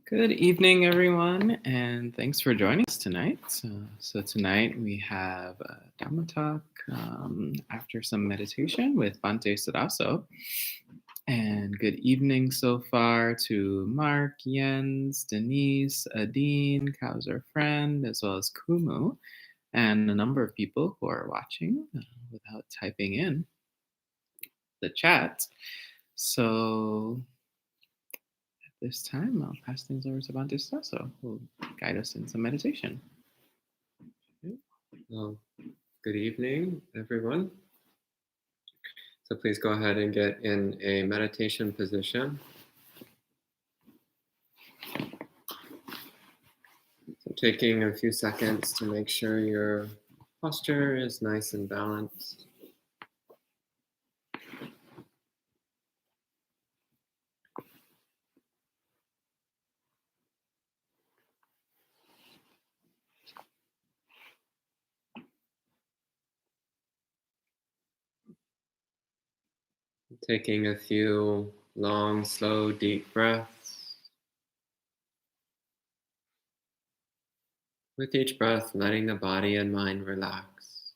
Good evening, everyone, and thanks for joining us tonight. So tonight we have a Dhamma talk after some meditation with Bhante Suddhaso. And good evening so far to Mark, Jens, Denise, Adine, Kauser Friend, as well as Kumu, and a number of people who are watching without typing in the chat. So this time, I'll pass things over to Bhante Suddhaso, who will guide us in some meditation. Well, good evening, everyone. So please go ahead and get in a meditation position. So taking a few seconds to make sure your posture is nice and balanced. Taking a few long, slow, deep breaths. With each breath, letting the body and mind relax.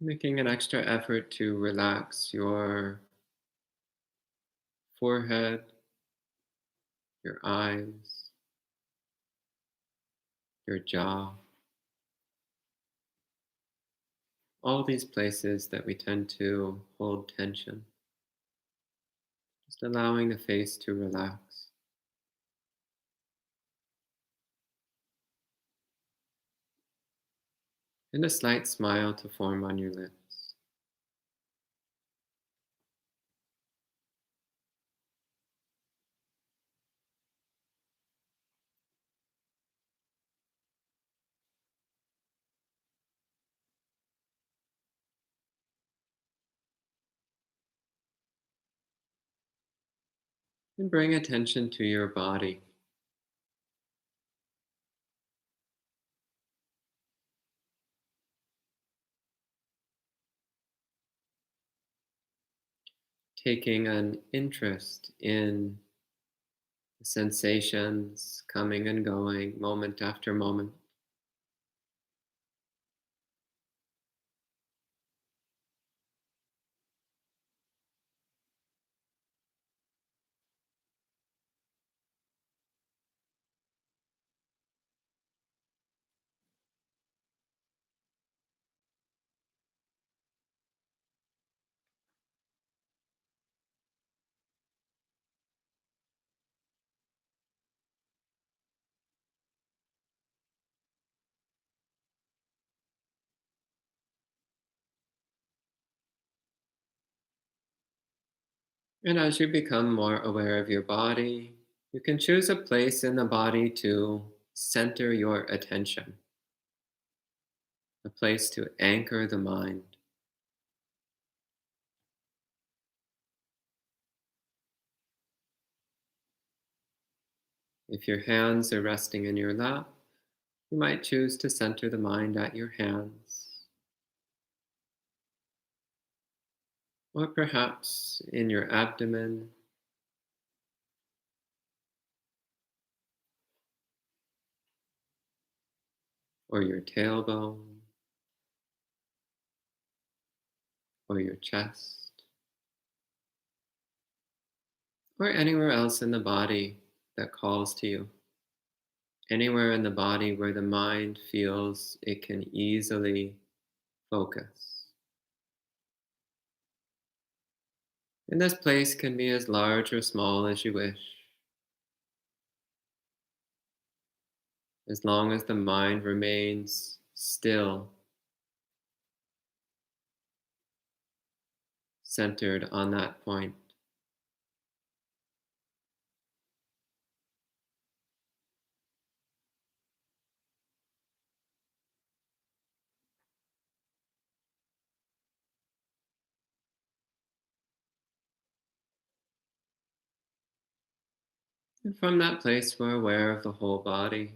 Making an extra effort to relax your forehead, your eyes, your jaw. All these places that we tend to hold tension. Just allowing the face to relax. And a slight smile to form on your lips. And bring attention to your body. Taking an interest in the sensations coming and going moment after moment. And as you become more aware of your body, you can choose a place in the body to center your attention, a place to anchor the mind. If your hands are resting in your lap, you might choose to center the mind at your hands, or perhaps in your abdomen, or your tailbone, or your chest, or anywhere else in the body that calls to you. Anywhere in the body where the mind feels it can easily focus. And this place can be as large or small as you wish, as long as the mind remains still, centered on that point. And from that place, we're aware of the whole body,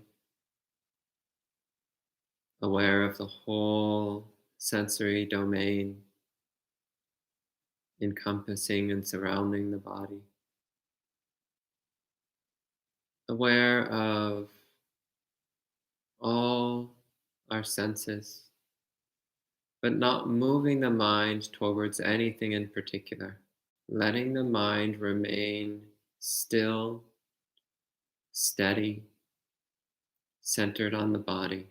aware of the whole sensory domain encompassing and surrounding the body, aware of all our senses, but not moving the mind towards anything in particular, letting the mind remain still, steady, centered on the body.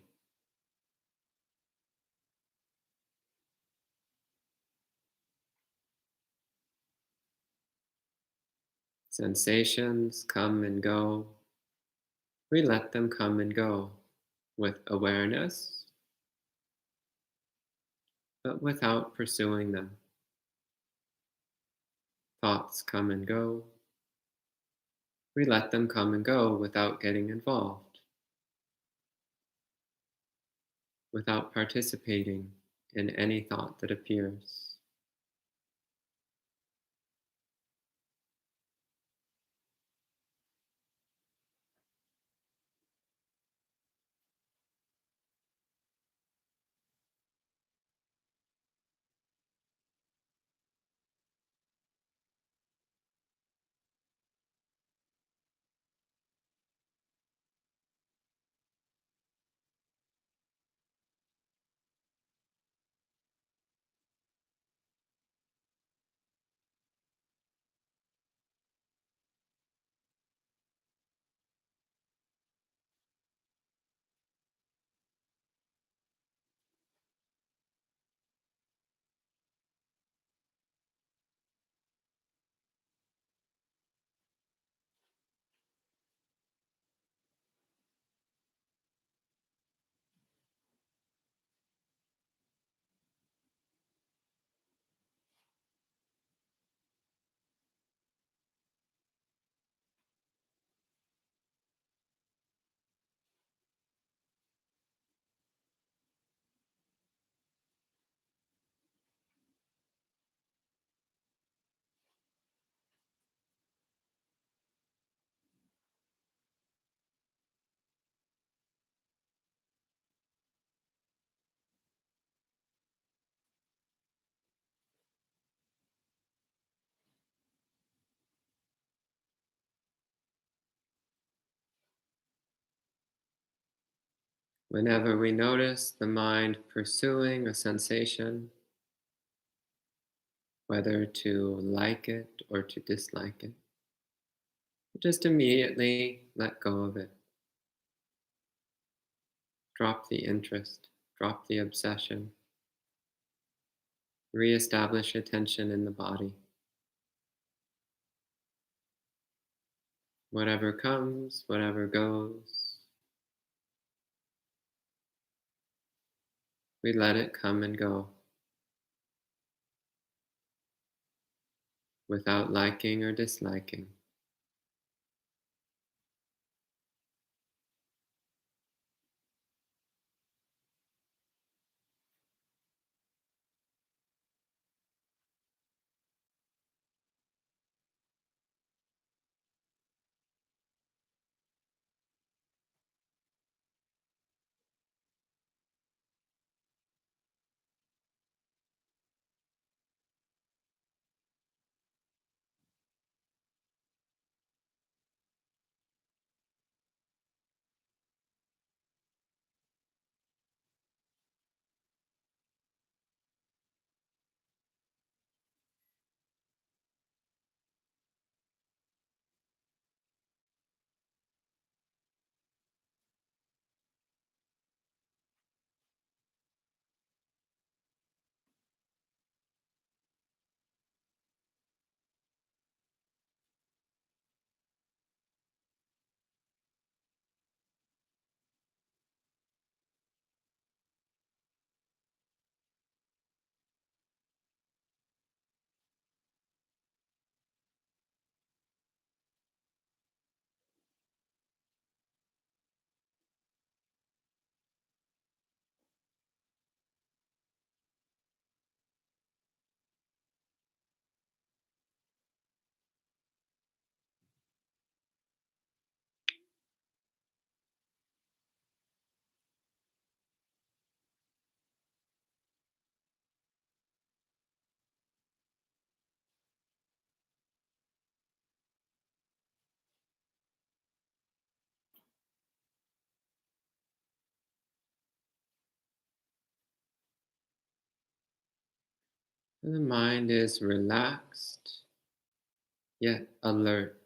Sensations come and go. We let them come and go with awareness, but without pursuing them. Thoughts come and go. We let them come and go without getting involved, without participating in any thought that appears. Whenever we notice the mind pursuing a sensation, whether to like it or to dislike it, just immediately let go of it. Drop the interest, drop the obsession, reestablish attention in the body. Whatever comes, whatever goes, we let it come and go without liking or disliking. And the mind is relaxed yet alert.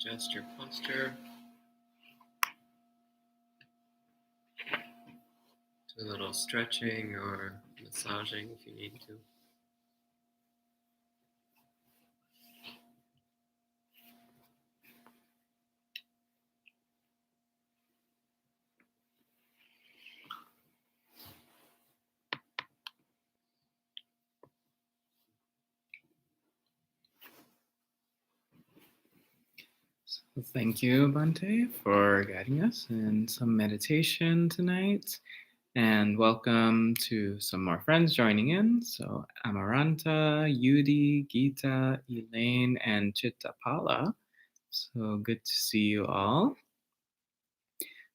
adjust your posture. Do a little stretching or massaging if you need to. So thank you, Bhante, for guiding us in some meditation tonight. And welcome to some more friends joining in. So Amaranta, Yudi, Gita, Elaine, and Chittapala. So good to see you all.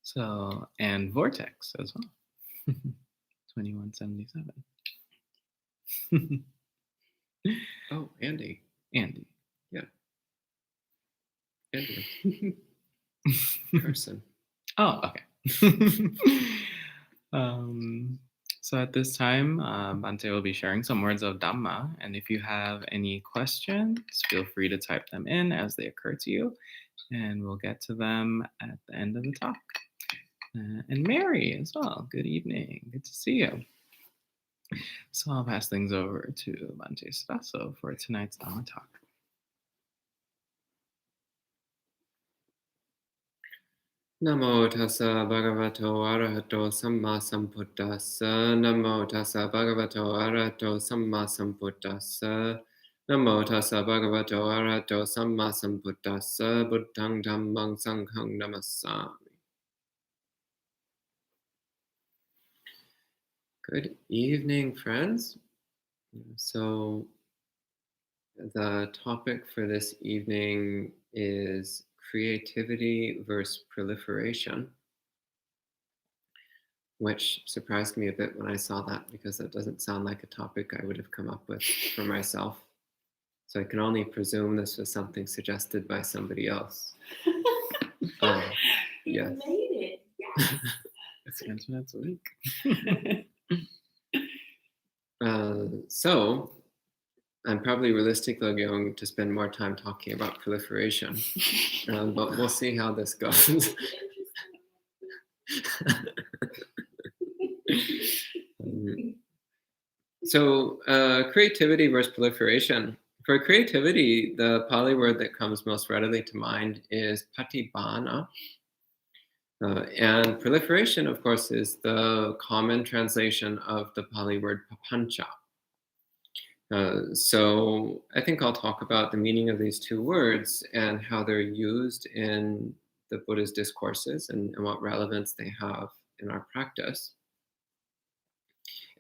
So, and Vortex as well. 2177. Oh, Andy. Andy. Yeah. Andrew. Carson. Oh, okay. So at this time, Bhante will be sharing some words of Dhamma. And if you have any questions, feel free to type them in as they occur to you. And we'll get to them at the end of the talk. And Mary as well. Good evening. Good to see you. So I'll pass things over to Bhante Suddhaso for tonight's Dhamma talk. Namo tassa bhagavato arahato samma sambuddhassa. Namo tassa bhagavato arahato samma sambuddhassa. Namo tassa bhagavato arahato samma sambuddhassa. Buddhang dhammang sanghang namassami. Good evening, friends. So the topic for this evening is creativity versus proliferation, which surprised me a bit when I saw that because that doesn't sound like a topic I would have come up with for myself. So I can only presume this was something suggested by somebody else. You Yes. made it. Yes. It's next week. So I'm probably realistically going to spend more time talking about proliferation, but we'll see how this goes. So creativity versus proliferation. For creativity, the Pali word that comes most readily to mind is Patibana. And proliferation, of course, is the common translation of the Pali word papancha. So I think I'll talk about the meaning of these two words and how they're used in the Buddha's discourses and what relevance they have in our practice.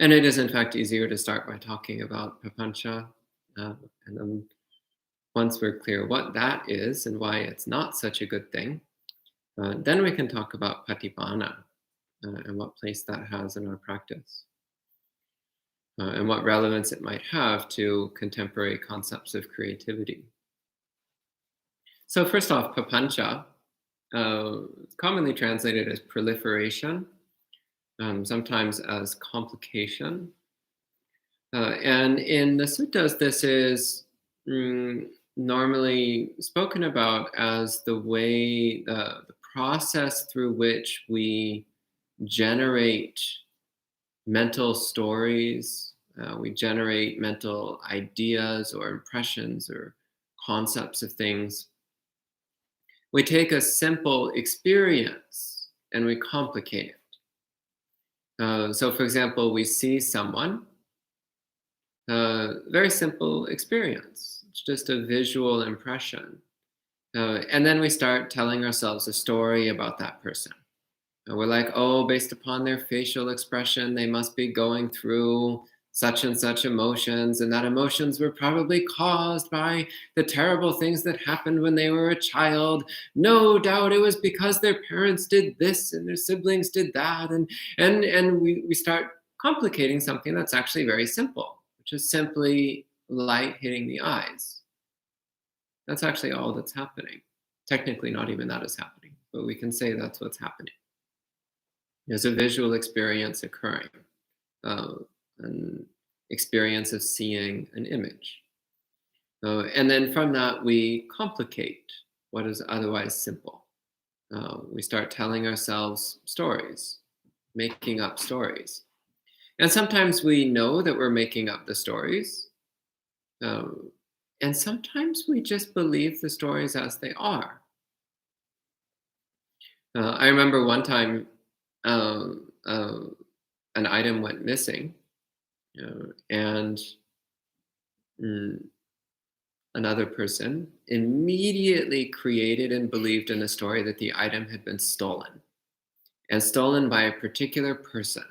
And it is, in fact, easier to start by talking about papancha. And then once we're clear what that is and why it's not such a good thing, then we can talk about Patibana and what place that has in our practice. And what relevance it might have to contemporary concepts of creativity. So first off, papancha, commonly translated as proliferation, sometimes as complication. And in the suttas, this is normally spoken about as the way, the process through which we generate mental stories, we generate mental ideas or impressions or concepts of things. We take a simple experience and we complicate it. So for example, we see someone, very simple experience. It's just a visual impression. And then we start telling ourselves a story about that person. And we're like, oh, based upon their facial expression, they must be going through such and such emotions, and that emotions were probably caused by the terrible things that happened when they were a child. No doubt it was because their parents did this and their siblings did that. And we start complicating something that's actually very simple, which is simply light hitting the eyes. That's actually all that's happening. Technically, not even that is happening, but we can say that's what's happening. There's a visual experience occurring, an experience of seeing an image. And then from that, we complicate what is otherwise simple. We start telling ourselves stories, making up stories. And sometimes we know that we're making up the stories. Um, and sometimes we just believe the stories as they are. I remember one time um, uh, an item went missing, and mm, another person immediately created and believed in the story that the item had been stolen, and stolen by a particular person.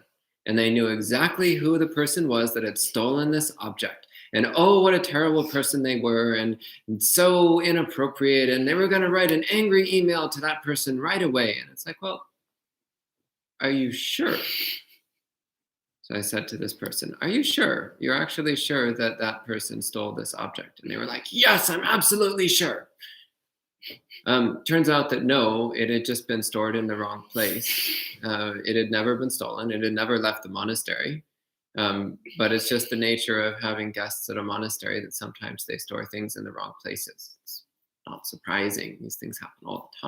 And they knew exactly who the person was that had stolen this object. And oh, what a terrible person they were, and so inappropriate. And they were going to write an angry email to that person right away. And it's like, well, are you sure? So I said to this person, are you sure? You're actually sure that that person stole this object? And they were like, yes, I'm absolutely sure. Turns out that no, it had just been stored in the wrong place. It had never been stolen. It had never left the monastery. But it's just the nature of having guests at a monastery that sometimes they store things in the wrong places. It's not surprising. These things happen all the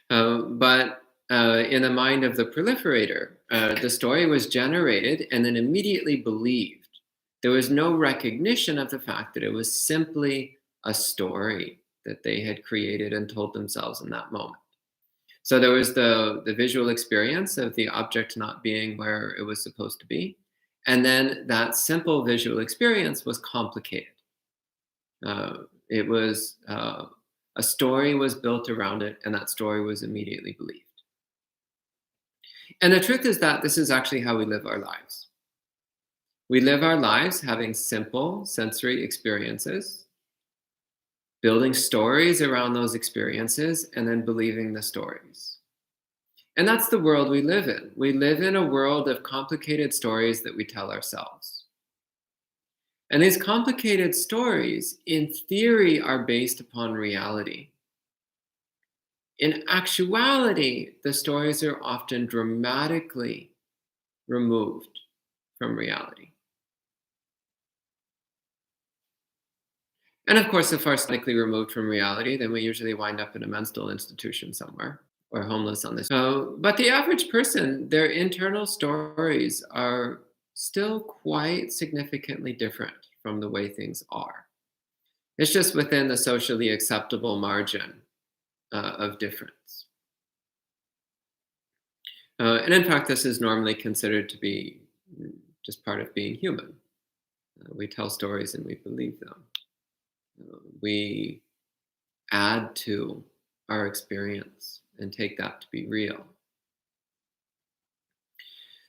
time. But in the mind of the proliferator, the story was generated and then immediately believed. There was no recognition of the fact that it was simply a story that they had created and told themselves in that moment. So there was the visual experience of the object not being where it was supposed to be. And then that simple visual experience was complicated. It was a story was built around it, and that story was immediately believed. And the truth is that this is actually how we live our lives. We live our lives having simple sensory experiences, building stories around those experiences, and then believing the stories. And that's the world we live in. We live in a world of complicated stories that we tell ourselves. And these complicated stories, in theory, are based upon reality. In actuality, the stories are often dramatically removed from reality. And of course, if we're dramatically removed from reality, then we usually wind up in a mental institution somewhere or homeless on this. But the average person, their internal stories are still quite significantly different from the way things are. It's just within the socially acceptable margin of difference. And in fact, this is normally considered to be just part of being human. We tell stories and we believe them. We add to our experience and take that to be real.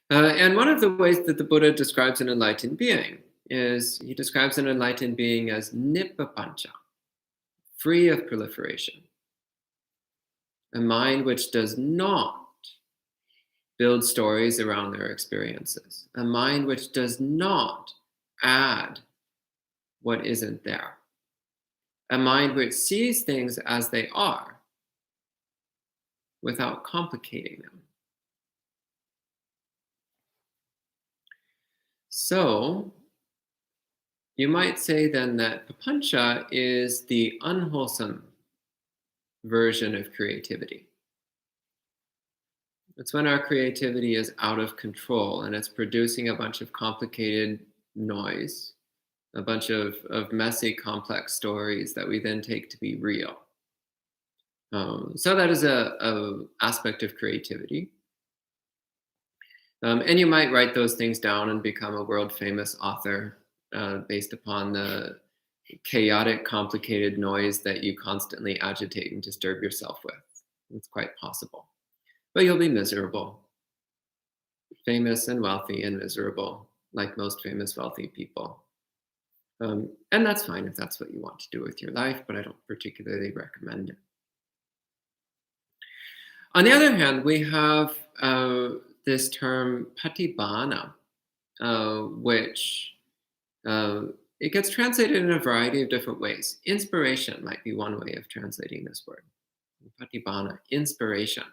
And one of the ways that the Buddha describes an enlightened being is he describes an enlightened being as papancha, free of proliferation. A mind which does not build stories around their experiences. A mind which does not add what isn't there. A mind which sees things as they are without complicating them. So, you might say then that papancha is the unwholesome version of creativity. It's when our creativity is out of control and it's producing a bunch of complicated noise, a bunch of messy, complex stories that we then take to be real. So that is a aspect of creativity. And you might write those things down and become a world famous author based upon the chaotic, complicated noise that you constantly agitate and disturb yourself with. It's quite possible. But you'll be miserable. Famous and wealthy and miserable, like most famous, wealthy people. And that's fine if that's what you want to do with your life, but I don't particularly recommend it. On the other hand, we have this term Patibana, which it gets translated in a variety of different ways. Inspiration might be one way of translating this word. Patibana, inspiration.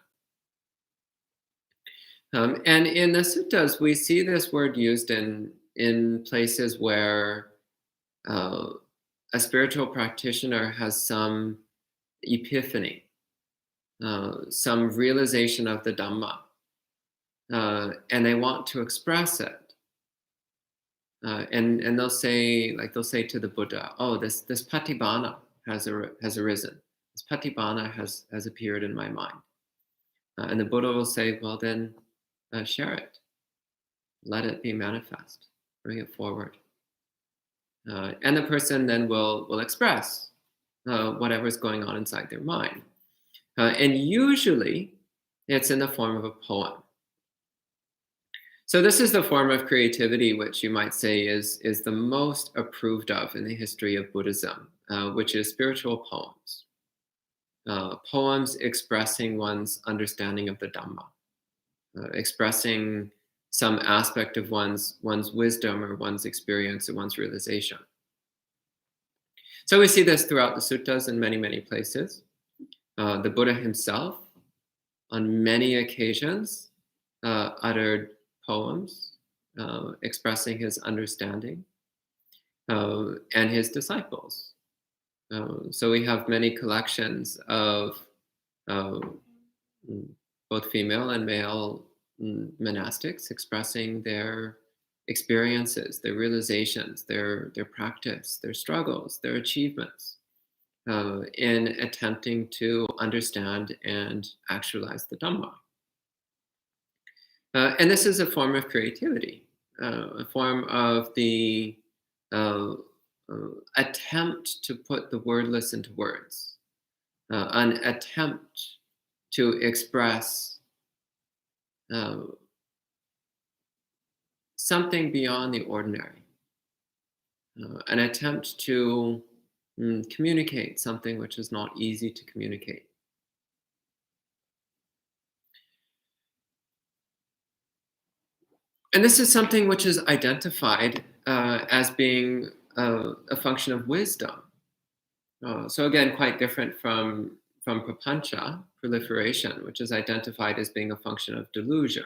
And in the suttas, we see this word used in places where a spiritual practitioner has some epiphany, some realization of the Dhamma, and they want to express it. And they'll say to the Buddha, "Oh, this Patibana has arisen. This Patibana has appeared in my mind." And the Buddha will say, "Well, then share it. Let it be manifest. Bring it forward." And the person then will express whatever's going on inside their mind. And usually, it's in the form of a poem. So this is the form of creativity which you might say is the most approved of in the history of Buddhism, which is spiritual poems. Poems expressing one's understanding of the Dhamma, expressing some aspect of one's wisdom or one's experience or one's realization. So we see this throughout the suttas in many, many places. The Buddha himself, on many occasions, uttered poems expressing his understanding, and his disciples. So we have many collections of both female and male monastics expressing their experiences, their realizations, their practice, their struggles, their achievements, in attempting to understand and actualize the Dhamma. And this is a form of creativity, a form of the attempt to put the wordless into words, an attempt to express something beyond the ordinary, an attempt to communicate something which is not easy to communicate. And this is something which is identified as being a function of wisdom. So again, quite different from papancha, proliferation, which is identified as being a function of delusion.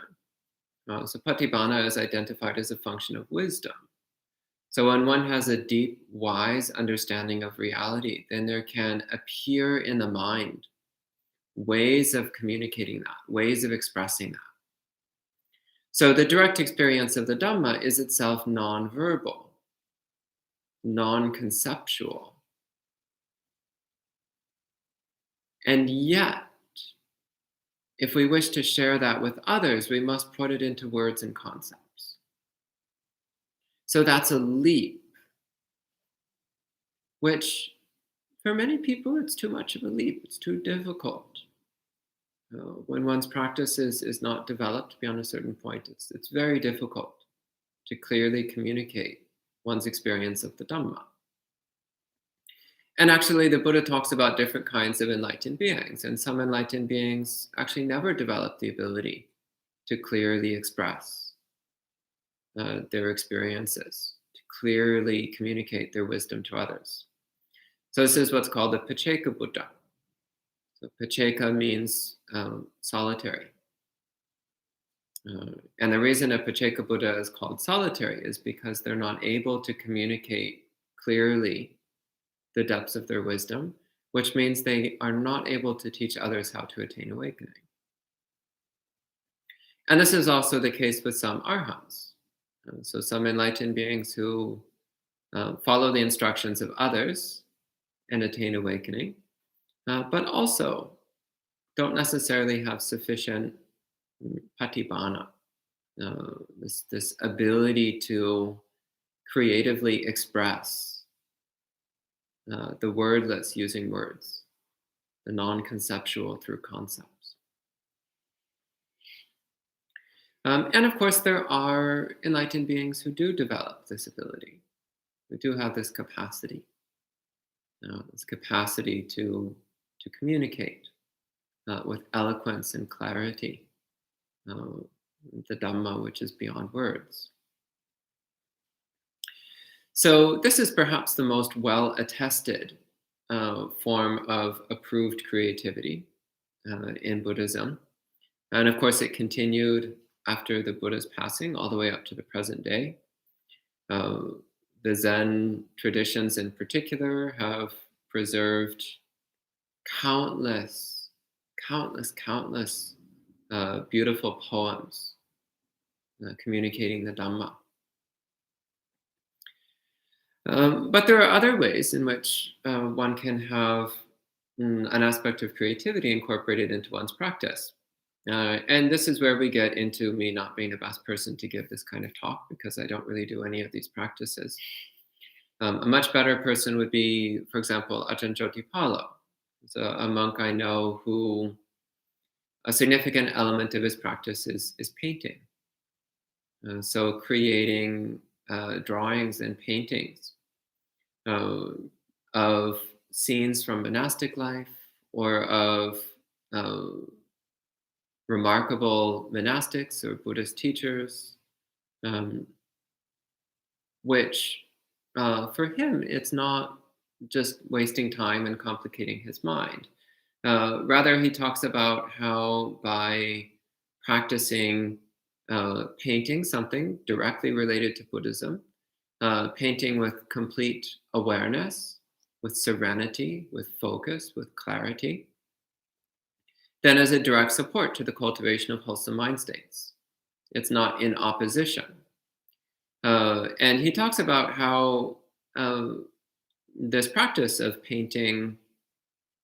So Patibana is identified as a function of wisdom. So when one has a deep, wise understanding of reality, then there can appear in the mind ways of communicating that, ways of expressing that. So the direct experience of the Dhamma is itself non-verbal, non-conceptual. And yet, if we wish to share that with others, we must put it into words and concepts. So that's a leap, which for many people, it's too much of a leap. It's too difficult. When one's practice is not developed beyond a certain point, it's very difficult to clearly communicate one's experience of the Dhamma. And actually, the Buddha talks about different kinds of enlightened beings, and some enlightened beings actually never develop the ability to clearly express their experiences, to clearly communicate their wisdom to others. So this is what's called the papañca Buddha. So papañca means solitary. And the reason a papañca Buddha is called solitary is because they're not able to communicate clearly the depths of their wisdom, which means they are not able to teach others how to attain awakening. And this is also the case with some arhats. So some enlightened beings who follow the instructions of others and attain awakening, but also don't necessarily have sufficient Patibana, this ability to creatively express the wordless using words, the non-conceptual through concepts. And of course, there are enlightened beings who do develop this ability, who do have this capacity to communicate with eloquence and clarity, the Dhamma which is beyond words. So this is perhaps the most well-attested form of approved creativity in Buddhism. And of course, it continued after the Buddha's passing all the way up to the present day. The Zen traditions in particular have preserved countless, countless beautiful poems communicating the Dhamma. But there are other ways in which one can have an aspect of creativity incorporated into one's practice. And this is where we get into me not being the best person to give this kind of talk, because I don't really do any of these practices. A much better person would be, for example, Ajahn Jotipalo. He's a monk I know who a significant element of his practice is painting. So creating drawings and paintings of scenes from monastic life, or of remarkable monastics or Buddhist teachers, which for him, it's not just wasting time and complicating his mind. Rather, he talks about how by practicing painting something directly related to Buddhism, painting with complete awareness, with serenity, with focus, with clarity, then as a direct support to the cultivation of wholesome mind states. It's not in opposition. And he talks about how this practice of painting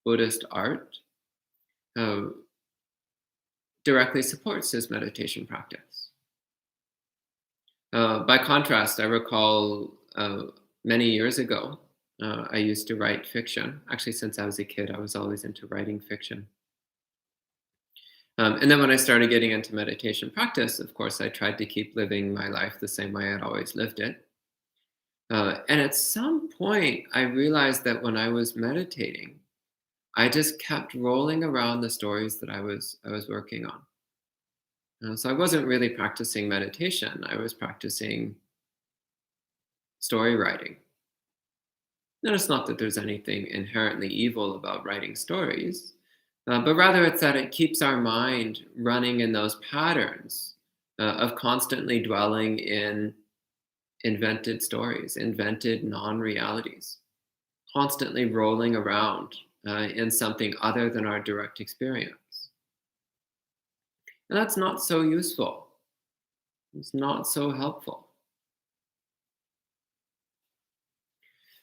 Buddhist art directly supports his meditation practice. By contrast, I recall many years ago, I used to write fiction. Actually, since I was a kid, I was always into writing fiction. And then when I started getting into meditation practice, of course, I tried to keep living my life the same way I'd always lived it. And at some point, I realized that when I was meditating, I just kept rolling around the stories that I was working on. So I wasn't really practicing meditation. I was practicing story writing. And it's not that there's anything inherently evil about writing stories, but rather it's that it keeps our mind running in those patterns of constantly dwelling in invented stories, invented non-realities, constantly rolling around in something other than our direct experience. And that's not so useful. It's not so helpful.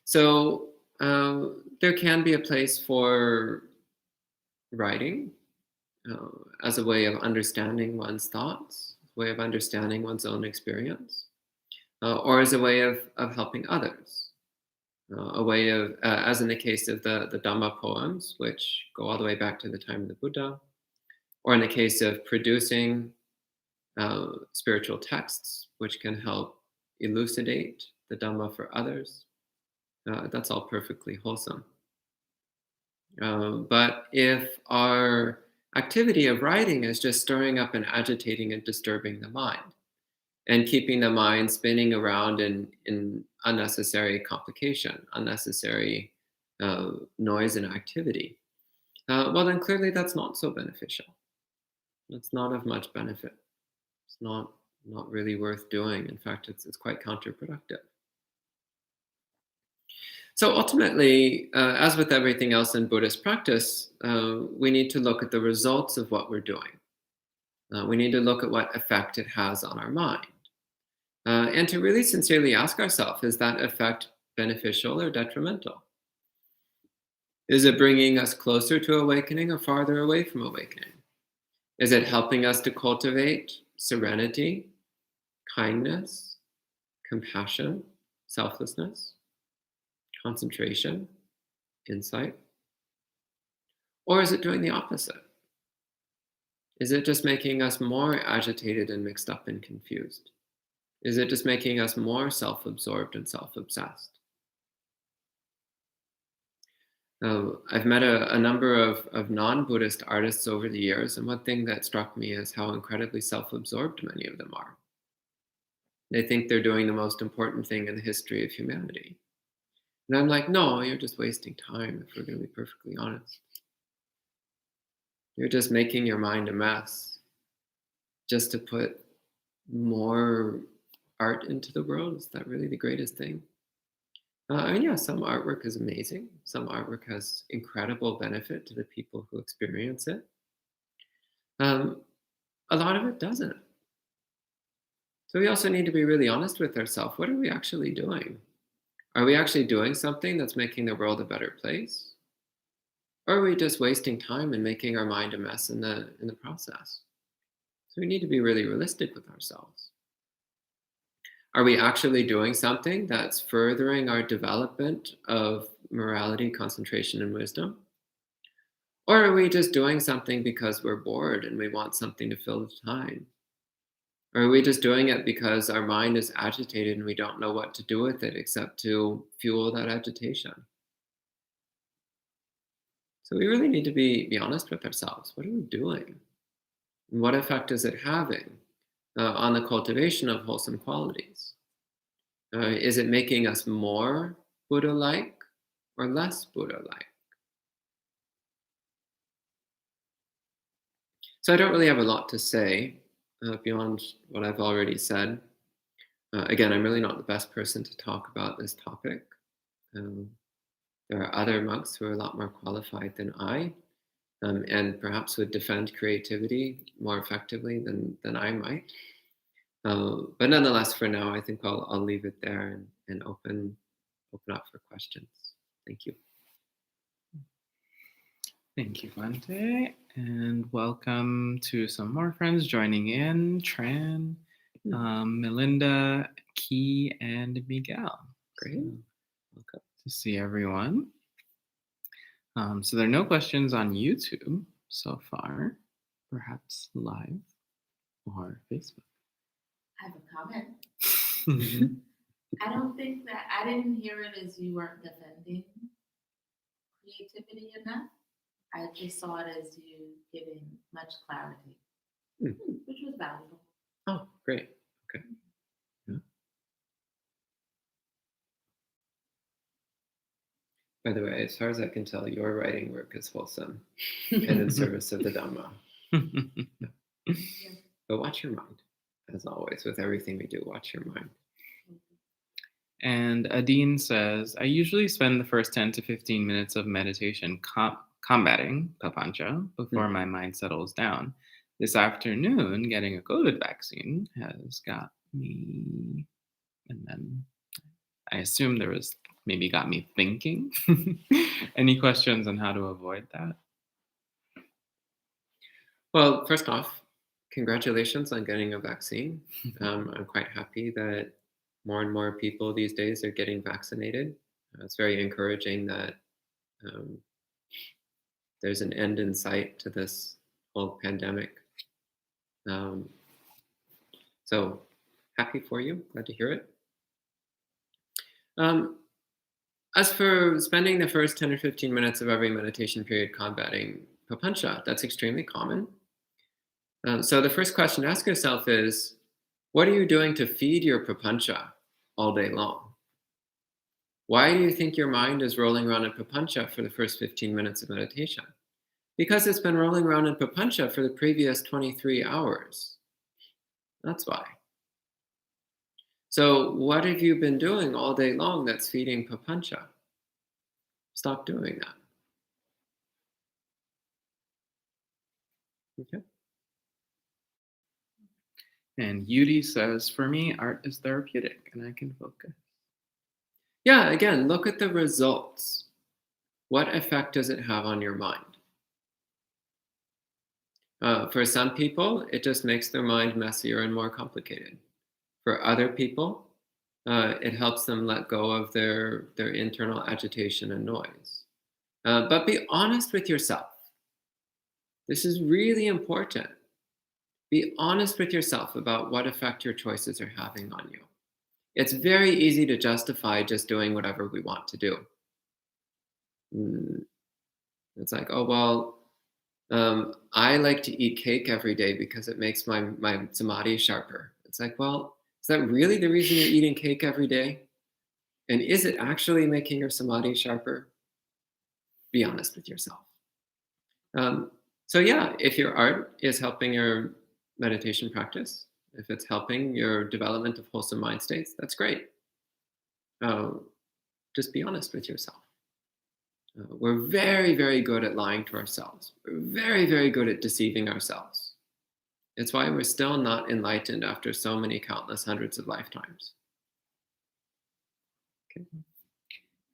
So there can be a place for writing as a way of understanding one's thoughts, a way of understanding one's own experience, or as a way of helping others. A way of, as in the case of the Dhamma poems, which go all the way back to the time of the Buddha, or in the case of producing spiritual texts, which can help elucidate the Dhamma for others. That's all perfectly wholesome. But if our activity of writing is just stirring up and agitating and disturbing the mind, and keeping the mind spinning around in unnecessary complication, unnecessary noise and activity, well, then clearly that's not so beneficial. It's not of much benefit. It's not really worth doing. In fact, it's quite counterproductive. So ultimately, as with everything else in Buddhist practice, we need to look at the results of what we're doing. We need to look at what effect it has on our mind. And to really sincerely ask ourselves, is that effect beneficial or detrimental? Is it bringing us closer to awakening or farther away from awakening? Is it helping us to cultivate serenity, kindness, compassion, selflessness, concentration, insight? Or is it doing the opposite? Is it just making us more agitated and mixed up and confused? Is it just making us more self-absorbed and self-obsessed? I've met a number of non-Buddhist artists over the years, and one thing that struck me is how incredibly self-absorbed many of them are. They think they're doing the most important thing in the history of humanity. And I'm like, no, you're just wasting time, if we're going to be perfectly honest. You're just making your mind a mess just to put more art into the world. Is that really the greatest thing? And yeah, some artwork is amazing. Some artwork has incredible benefit to the people who experience it. Um, a lot of it doesn't. So we also need to be really honest with ourselves. What are we actually doing? Are we actually doing something that's making the world a better place? Or are we just wasting time and making our mind a mess in the process? So we need to be really realistic with ourselves. Are we actually doing something that's furthering our development of morality, concentration, and wisdom? Or are we just doing something because we're bored and we want something to fill the time? Or are we just doing it because our mind is agitated and we don't know what to do with it except to fuel that agitation? So we really need to be honest with ourselves. What are we doing? And what effect is it having on the cultivation of wholesome qualities? Is it making us more Buddha-like or less Buddha-like? So I don't really have a lot to say beyond what I've already said. Again, I'm really not the best person to talk about this topic. Um, there are other monks who are a lot more qualified than I, and perhaps would defend creativity more effectively than I might. But nonetheless, for now, I think I'll leave it there and open up for questions. Thank you. Thank you, Bhante. And welcome to some more friends joining in. Tran, Melinda, Key, and Miguel. Great. So, Welcome. to see everyone. So there are no questions on YouTube so far, perhaps live or Facebook. I have a comment. I don't think that I didn't hear it as you weren't defending creativity enough. I just saw it as you giving much clarity, which was valuable. Oh, great. Okay. Yeah. By the way, as far as I can tell, your writing work is wholesome and in service of the Dhamma. Yeah. But watch your mind. As always, with everything we do, watch your mind. And Adine says, I usually spend the first 10 to 15 minutes of meditation combating papancha before my mind settles down. This afternoon, getting a COVID vaccine has got me, and then I assume there was maybe got me thinking. Any questions on how to avoid that? Well, first off, congratulations on getting a vaccine. I'm quite happy that more and more people these days are getting vaccinated. It's very encouraging that there's an end in sight to this whole pandemic. So happy for you. Glad to hear it. As for spending the first 10 or 15 minutes of every meditation period combating papancha, that's extremely common. So the first question to ask yourself is, what are you doing to feed your papancha all day long? Why do you think your mind is rolling around in papancha for the first 15 minutes of meditation? Because it's been rolling around in papancha for the previous 23 hours. That's why. So what have you been doing all day long that's feeding papancha? Stop doing that. Okay. And Yudi says, for me, art is therapeutic and I can focus. Yeah, again, look at the results. What effect does it have on your mind? For some people, it just makes their mind messier and more complicated. For other people, it helps them let go of their internal agitation and noise. But be honest with yourself. This is really important. Be honest with yourself about what effect your choices are having on you. It's very easy to justify just doing whatever we want to do. It's like, oh, well, I like to eat cake every day because it makes my samadhi sharper. It's like, well, is that really the reason you're eating cake every day? And is it actually making your samadhi sharper? Be honest with yourself. So yeah, if your art is helping your meditation practice, if it's helping your development of wholesome mind states, that's great. just be honest with yourself. We're very, very good at lying to ourselves. We're very, very good at deceiving ourselves. It's why we're still not enlightened after so many countless hundreds of lifetimes. Okay.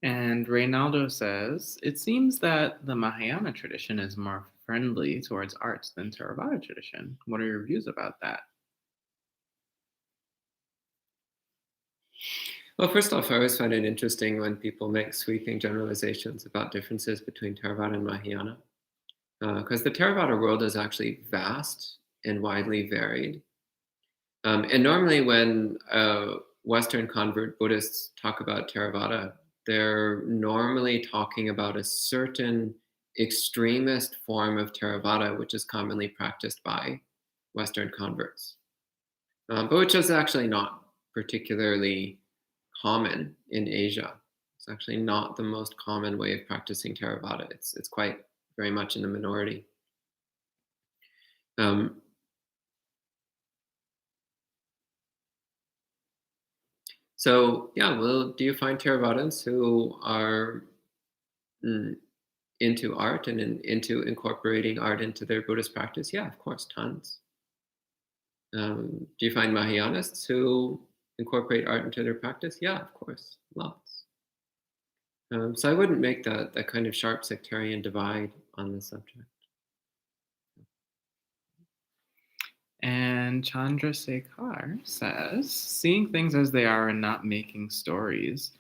And Reynaldo says, it seems that the Mahayana tradition is more friendly towards arts than Theravada tradition. What are your views about that? Well, first off, I always find it interesting when people make sweeping generalizations about differences between Theravada and Mahayana, because the Theravada world is actually vast and widely varied. And normally when Western convert Buddhists talk about Theravada, they're normally talking about a certain extremist form of Theravada, which is commonly practiced by Western converts, but which is actually not particularly common in Asia. It's actually not the most common way of practicing Theravada. It's quite very much in the minority. So yeah, well, do you find Theravadins who are into art and into incorporating art into their Buddhist practice? Yeah, of course, tons. Do you find Mahayanists who incorporate art into their practice? Yeah, of course, lots. So I wouldn't make that kind of sharp sectarian divide on the subject. And Chandrasekhar says, seeing things as they are and not making stories,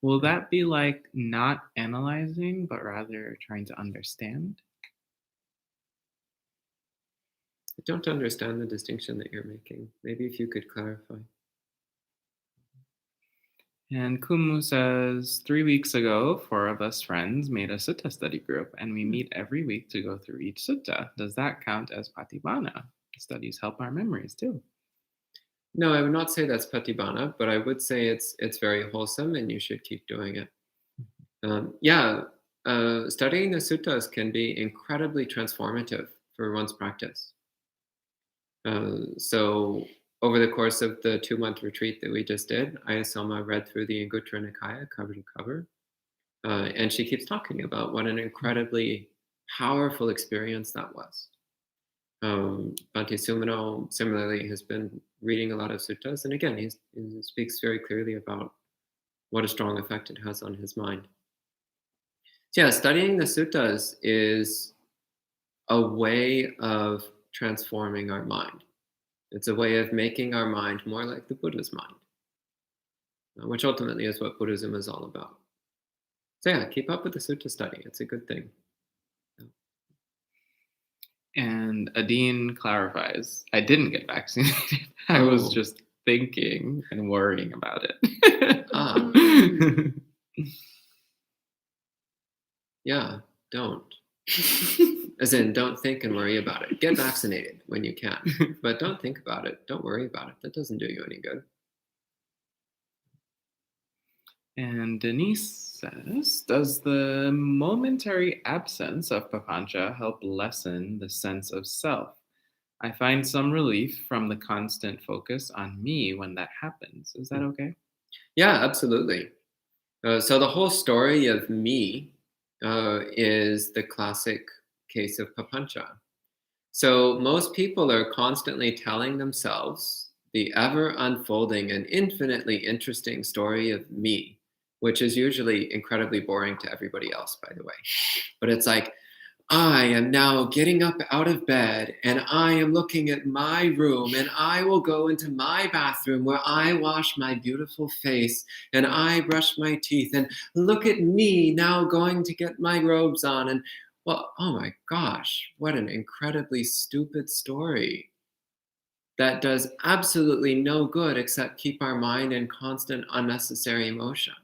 will that be like not analyzing, but rather trying to understand? I don't understand the distinction that you're making. Maybe if you could clarify. And Kumu says, 3 weeks ago, 4 of us friends made a sutta study group, and we meet every week to go through each sutta. Does that count as Patibana? Studies help our memories too. No, I would not say that's Patibana, but I would say it's very wholesome and you should keep doing it. Studying the suttas can be incredibly transformative for one's practice. So over the course of the 2-month retreat that we just did, Ayasoma read through the Anguttara Nikaya cover to cover. And she keeps talking about what an incredibly powerful experience that was. Bhante Sumano similarly has been reading a lot of suttas, and again, he speaks very clearly about what a strong effect it has on his mind. So yeah, studying the suttas is a way of transforming our mind. It's a way of making our mind more like the Buddha's mind, which ultimately is what Buddhism is all about. So yeah, keep up with the sutta study. It's a good thing. And Adine clarifies, I didn't get vaccinated. I was just thinking and worrying about it. Yeah, don't. As in, don't think and worry about it. Get vaccinated when you can, but don't think about it. Don't worry about it. That doesn't do you any good. And Denise says, does the momentary absence of papancha help lessen the sense of self? I find some relief from the constant focus on me when that happens. Is that okay? Yeah, absolutely. So the whole story of me is the classic case of papancha. So most people are constantly telling themselves the ever unfolding and infinitely interesting story of me, which is usually incredibly boring to everybody else, by the way. But it's like, I am now getting up out of bed and I am looking at my room and I will go into my bathroom where I wash my beautiful face and I brush my teeth and look at me now going to get my robes on. And well, oh my gosh, what an incredibly stupid story that does absolutely no good except keep our mind in constant unnecessary motion.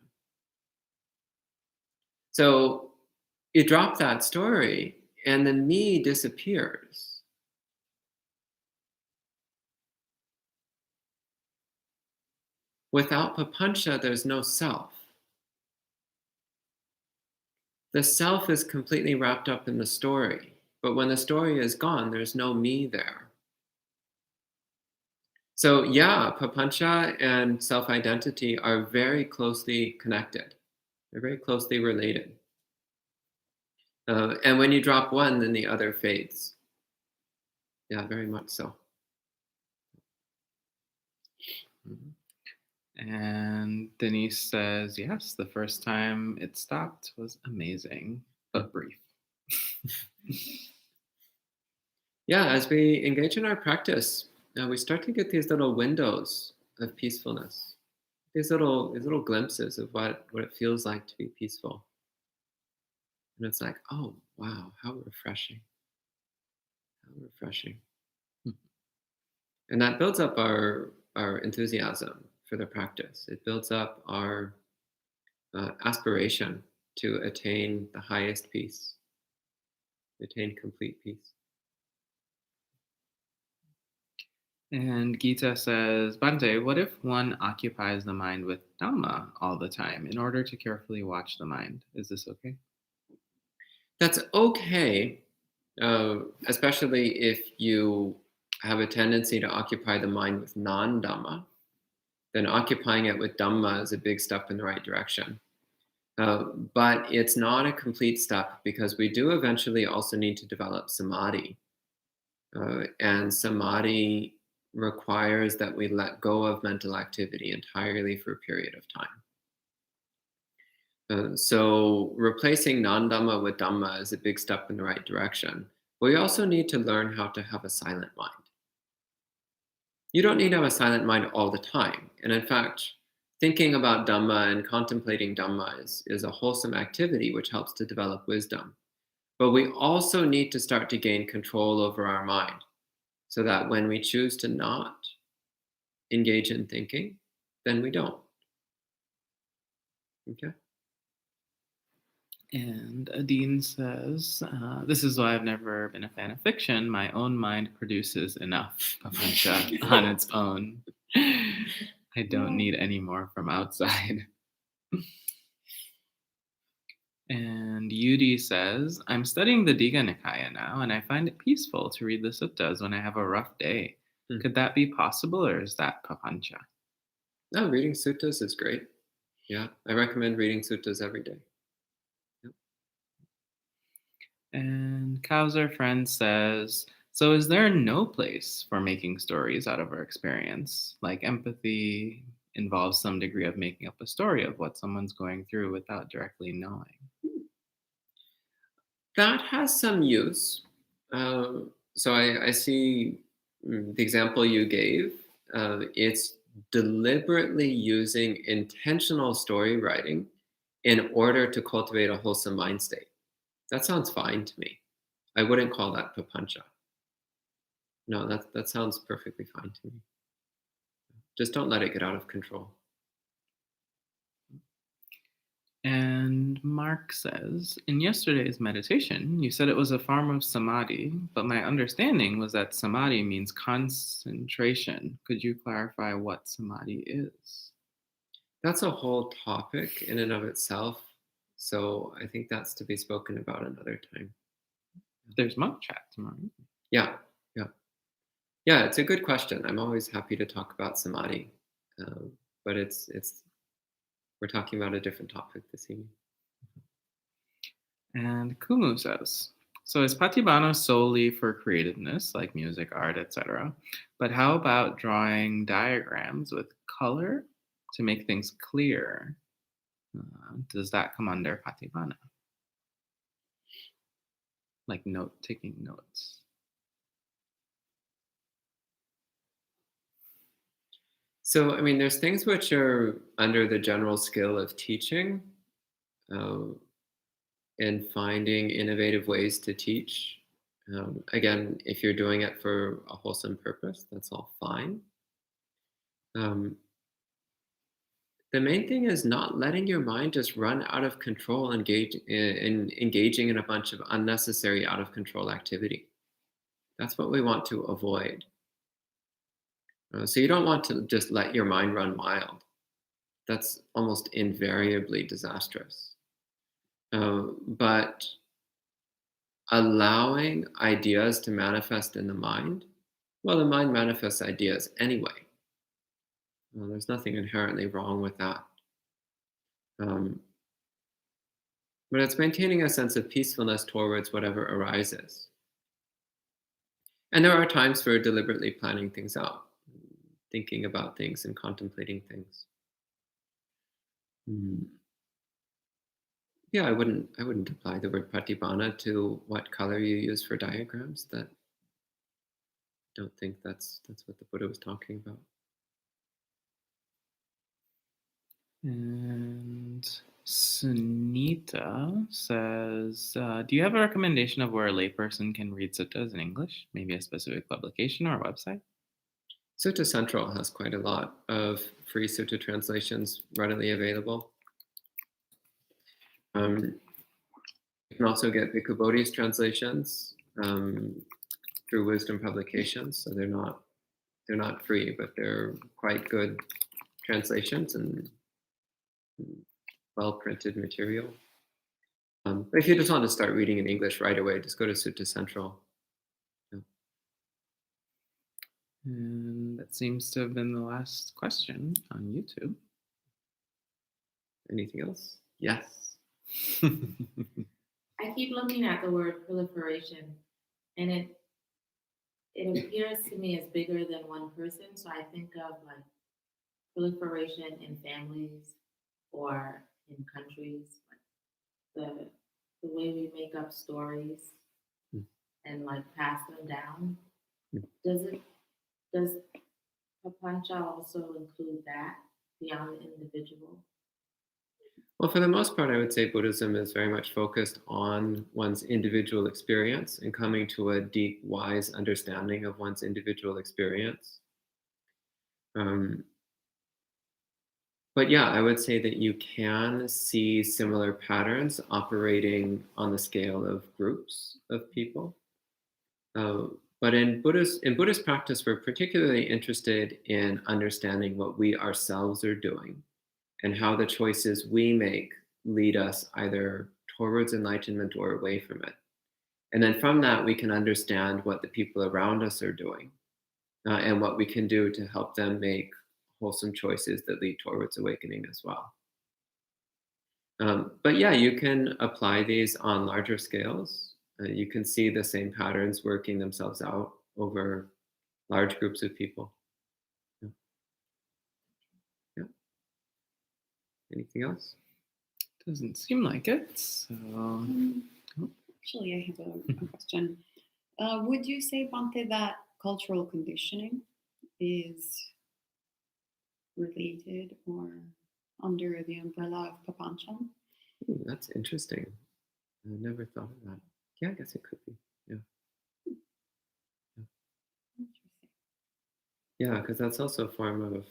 So you drop that story and the me disappears. Without papancha, there's no self. The self is completely wrapped up in the story, but when the story is gone, there's no me there. So yeah, papancha and self-identity are very closely connected. They're very closely related. And when you drop one, then the other fades. Yeah, very much so. Mhm. And Denise says, yes, the first time it stopped was amazing, but brief. Yeah, as we engage in our practice, we start to get these little windows of peacefulness, these little glimpses of what it feels like to be peaceful. And it's like, oh wow, how refreshing. How refreshing. And that builds up our enthusiasm for the practice. It builds up our aspiration to attain the highest peace, attain complete peace. And Gita says, Bhante, what if one occupies the mind with Dhamma all the time in order to carefully watch the mind? Is this okay? That's okay, especially if you have a tendency to occupy the mind with non-Dhamma. Then occupying it with Dhamma is a big step in the right direction. But it's not a complete step because we do eventually also need to develop samadhi. And samadhi requires that we let go of mental activity entirely for a period of time. So replacing non-Dhamma with Dhamma is a big step in the right direction. But we also need to learn how to have a silent mind. You don't need to have a silent mind all the time. And in fact, thinking about Dhamma and contemplating Dhamma is a wholesome activity which helps to develop wisdom. But we also need to start to gain control over our mind so that when we choose to not engage in thinking, then we don't. Okay? And Adine says, this is why I've never been a fan of fiction. My own mind produces enough papancha on its own. I don't need any more from outside. And Yudi says, I'm studying the Digha Nikaya now, and I find it peaceful to read the suttas when I have a rough day. Could that be possible, or is that papancha? No, reading suttas is great. Yeah, I recommend reading suttas every day. And Kauser Friend says, so is there no place for making stories out of our experience? Like empathy involves some degree of making up a story of what someone's going through without directly knowing. That has some use. So I see the example you gave. It's deliberately using intentional story writing in order to cultivate a wholesome mind state. That sounds fine to me. I wouldn't call that papancha. No, that sounds perfectly fine to me. Just don't let it get out of control. And Mark says, in yesterday's meditation, you said it was a form of samadhi, but my understanding was that samadhi means concentration. Could you clarify what samadhi is? That's a whole topic in and of itself. So I think that's to be spoken about another time. There's monk chat tomorrow. Yeah. Yeah, it's a good question. I'm always happy to talk about samadhi, but it's we're talking about a different topic this evening. And Kumu says, so is Patibana solely for creativeness, like music, art, etc.? But how about drawing diagrams with color to make things clear? Does that come under Patibana? Like taking notes. So, I mean, there's things which are under the general skill of teaching and finding innovative ways to teach. Again, if you're doing it for a wholesome purpose, that's all fine. The main thing is not letting your mind just run out of control, engaging in a bunch of unnecessary out of control activity. That's what we want to avoid. So you don't want to just let your mind run wild. That's almost invariably disastrous. But allowing ideas to manifest in the mind, well, the mind manifests ideas anyway. There's nothing inherently wrong with that. But it's maintaining a sense of peacefulness towards whatever arises. And there are times for deliberately planning things out, thinking about things and contemplating things. Yeah, I wouldn't apply the word Patibana to what color you use for diagrams. That don't think that's what the Buddha was talking about. And Sunita says, do you have a recommendation of where a layperson can read suttas in English? Maybe a specific publication or website? Sutta Central has quite a lot of free sutta translations readily available. You can also get Bhikkhu Bodhi's translations through Wisdom Publications. So they're not free, but they're quite good translations and well-printed material. But if you just want to start reading in English right away, just go to Sutta Central. Yeah. And that seems to have been the last question on YouTube. Anything else? Yes. I keep looking at the word proliferation, and it appears to me as bigger than one person. So I think of like proliferation in families or in countries, like the way we make up stories and like pass them down. Does papancha also include that beyond the individual? Well, for the most part, I would say Buddhism is very much focused on one's individual experience and coming to a deep, wise understanding of one's individual experience. But yeah, I would say that you can see similar patterns operating on the scale of groups of people. But in Buddhist practice, we're particularly interested in understanding what we ourselves are doing and how the choices we make lead us either towards enlightenment or away from it. And then from that, we can understand what the people around us are doing and what we can do to help them make wholesome choices that lead towards awakening as well. But yeah, you can apply these on larger scales. You can see the same patterns working themselves out over large groups of people. Yeah. Anything else? Doesn't seem like it. So, Actually, I have a question. Would you say, Bhante, that cultural conditioning is related or under the umbrella of papancha? That's interesting. I never thought of that. Yeah, I guess it could be. Yeah. Interesting. Yeah, because that's also a form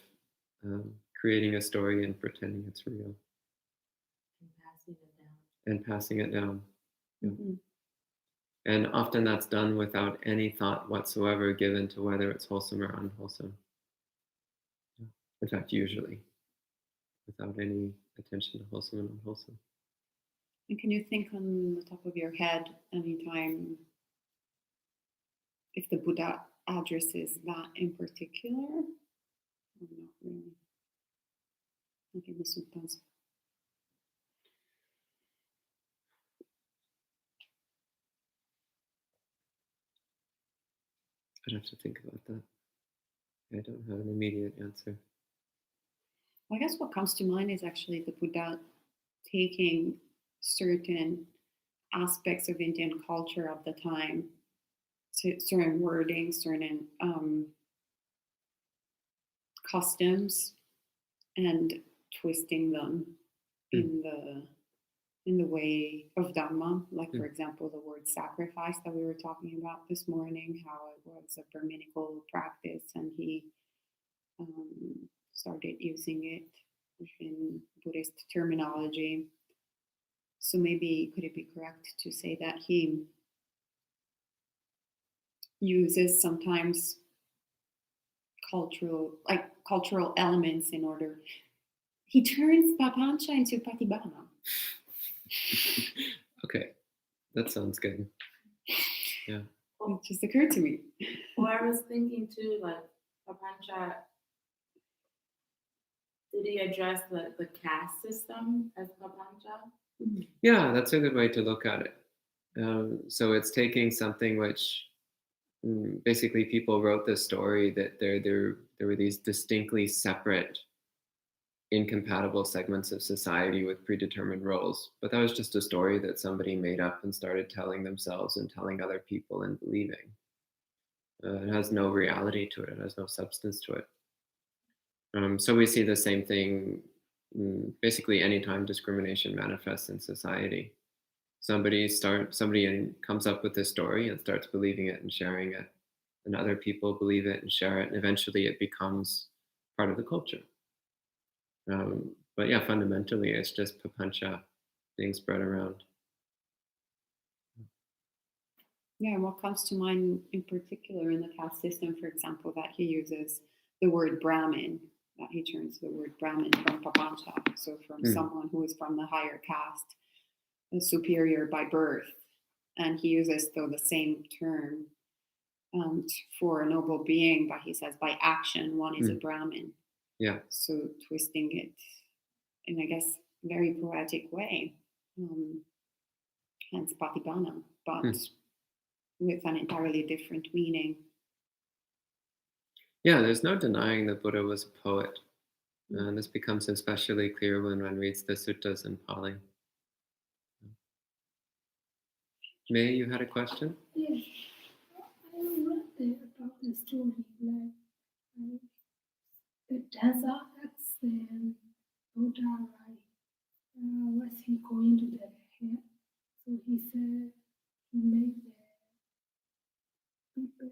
of creating a story and pretending it's real. And passing it down. Mm-hmm. And often that's done without any thought whatsoever given to whether it's wholesome or unwholesome. In fact, usually, without any attention to wholesome and unwholesome. And can you think on the top of your head anytime if the Buddha addresses that in particular? Or not really? Not in the suttas. I'd have to think about that. I don't have an immediate answer. Well, I guess what comes to mind is actually the Buddha taking certain aspects of Indian culture of the time, certain wording, certain customs, and twisting them in the way of Dhamma. Like, for example, the word sacrifice that we were talking about this morning, how it was a Brahminical practice, and he started using it within Buddhist terminology. So maybe could it be correct to say that he uses sometimes cultural elements in order. He turns papancha into Patibana. Okay, that sounds good. Yeah. It just occurred to me. Well, I was thinking too, like papancha. Did he address the caste system as papancha? Yeah, that's a good way to look at it. So it's taking something which basically people wrote this story that there were these distinctly separate, incompatible segments of society with predetermined roles. But that was just a story that somebody made up and started telling themselves and telling other people and believing. It has no reality to it. It has no substance to it. So we see the same thing basically anytime discrimination manifests in society. Somebody comes up with this story and starts believing it and sharing it, and other people believe it and share it, and eventually it becomes part of the culture. But yeah, fundamentally, it's just papancha being spread around. Yeah, what comes to mind in particular in the caste system, for example, that he uses the word Brahmin, that he turns the word Brahmin from papancha, so from someone who is from the higher caste, superior by birth, and he uses though the same term for a noble being, but he says by action one is a Brahmin. Yeah. So twisting it in, I guess, very poetic way, hence Patibana, but with an entirely different meaning. Yeah, there's no denying that Buddha was a poet. And this becomes especially clear when one reads the suttas in Pali. May, you had a question? Yes, I read about the story like the desert and Buddha, was he going to the head? So he said he made the people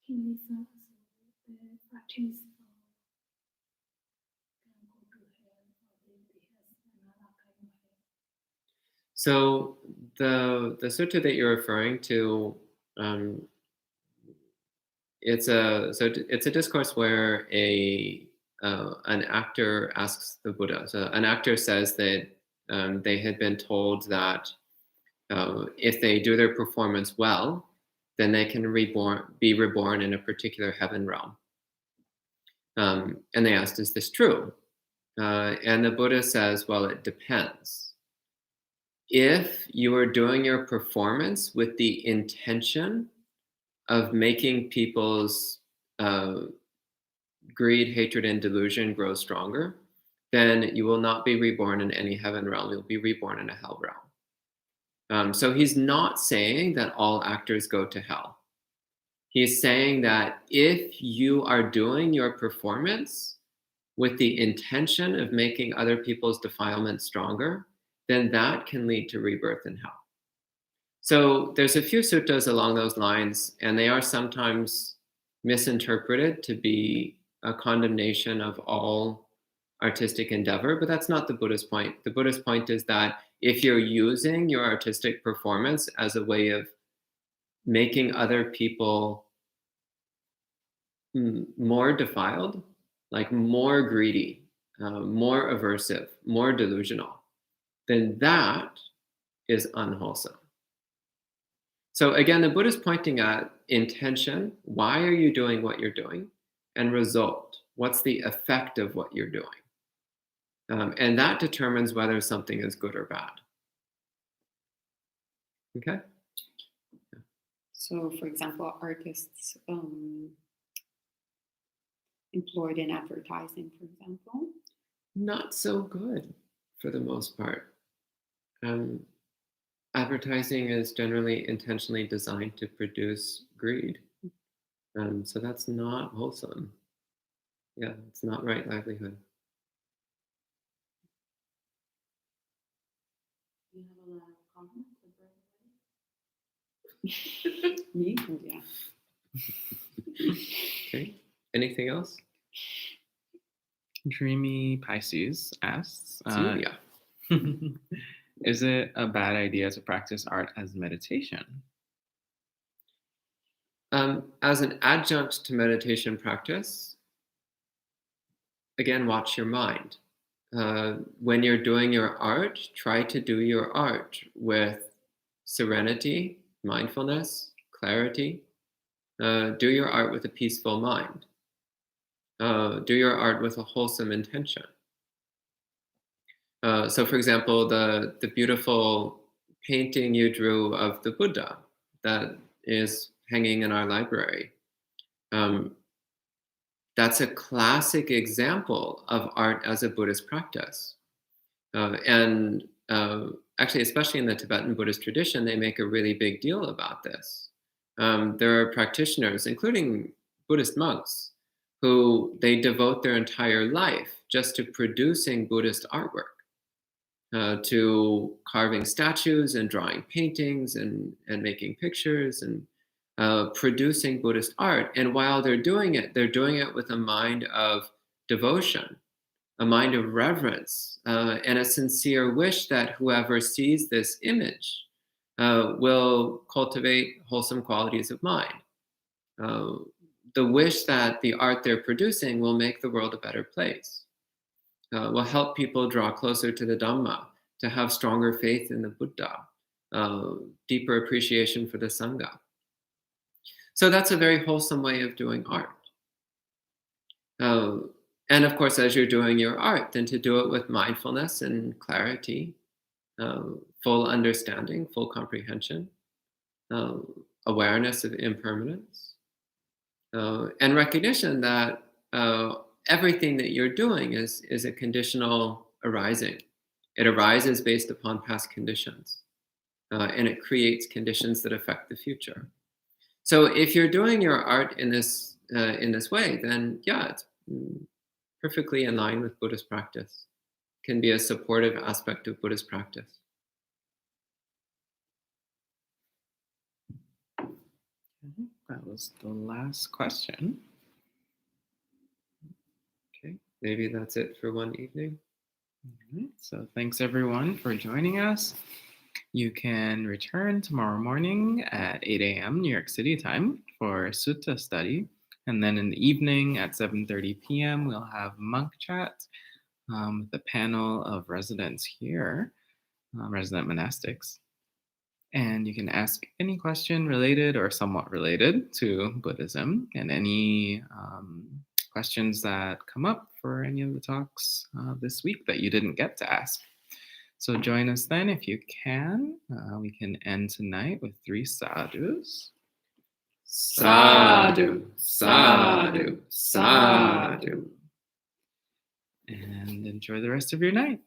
kilisa, so the artist can go to hell, or maybe has another kind of hell. So the sutta that you're referring to, it's a discourse where an actor asks the Buddha. So an actor says that they had been told that if they do their performance well, then they can be reborn in a particular heaven realm. And they asked, "Is this true?" And the Buddha says, "Well, it depends. If you are doing your performance with the intention of making people's greed, hatred, and delusion grow stronger, then you will not be reborn in any heaven realm. You'll be reborn in a hell realm." So he's not saying that all actors go to hell. He's saying that if you are doing your performance with the intention of making other people's defilement stronger, then that can lead to rebirth in hell. So there's a few suttas along those lines, and they are sometimes misinterpreted to be a condemnation of all artistic endeavor, but that's not the Buddhist point. The Buddhist point is that if you're using your artistic performance as a way of making other people more defiled, like more greedy, more aversive, more delusional, then that is unwholesome. So again, the Buddha is pointing at intention. Why are you doing what you're doing? And result. What's the effect of what you're doing? And that determines whether something is good or bad. Okay? So, for example, artists employed in advertising, for example? Not so good for the most part. Advertising is generally intentionally designed to produce greed. So that's not wholesome. Yeah, it's not right livelihood. You have a lot of compliments to bring away. Me? Yeah. Okay. Anything else? Dreamy Pisces asks, Celia. is it a bad idea to practice art as meditation? As an adjunct to meditation practice, again, watch your mind. When you're doing your art, try to do your art with serenity, mindfulness, clarity. Do your art with a peaceful mind. Do your art with a wholesome intention. So, for example, the beautiful painting you drew of the Buddha that is hanging in our library. That's a classic example of art as a Buddhist practice. And actually, especially in the Tibetan Buddhist tradition, they make a really big deal about this. There are practitioners, including Buddhist monks, who they devote their entire life just to producing Buddhist artwork, to carving statues and drawing paintings and making pictures and producing Buddhist art. And while they're doing it with a mind of devotion, a mind of reverence, and a sincere wish that whoever sees this image will cultivate wholesome qualities of mind. The wish that the art they're producing will make the world a better place, will help people draw closer to the Dhamma, to have stronger faith in the Buddha, deeper appreciation for the Sangha. So that's a very wholesome way of doing art. And of course, as you're doing your art, then to do it with mindfulness and clarity, full understanding, full comprehension, awareness of impermanence, and recognition that everything that you're doing is a conditional arising. It arises based upon past conditions, and it creates conditions that affect the future. So if you're doing your art in this way, then yeah, it's perfectly in line with Buddhist practice. It can be a supportive aspect of Buddhist practice. That was the last question. Okay, maybe that's it for one evening. All right, so thanks everyone for joining us. You can return tomorrow morning at 8 a.m. New York City time for Sutta study. And then in the evening at 7:30 p.m., we'll have monk chat with a panel of residents here, resident monastics. And you can ask any question related or somewhat related to Buddhism, and any questions that come up for any of the talks this week that you didn't get to ask. So join us then if you can. We can end tonight with 3 sadhus. Sadhu, sadhu, sadhu. And enjoy the rest of your night.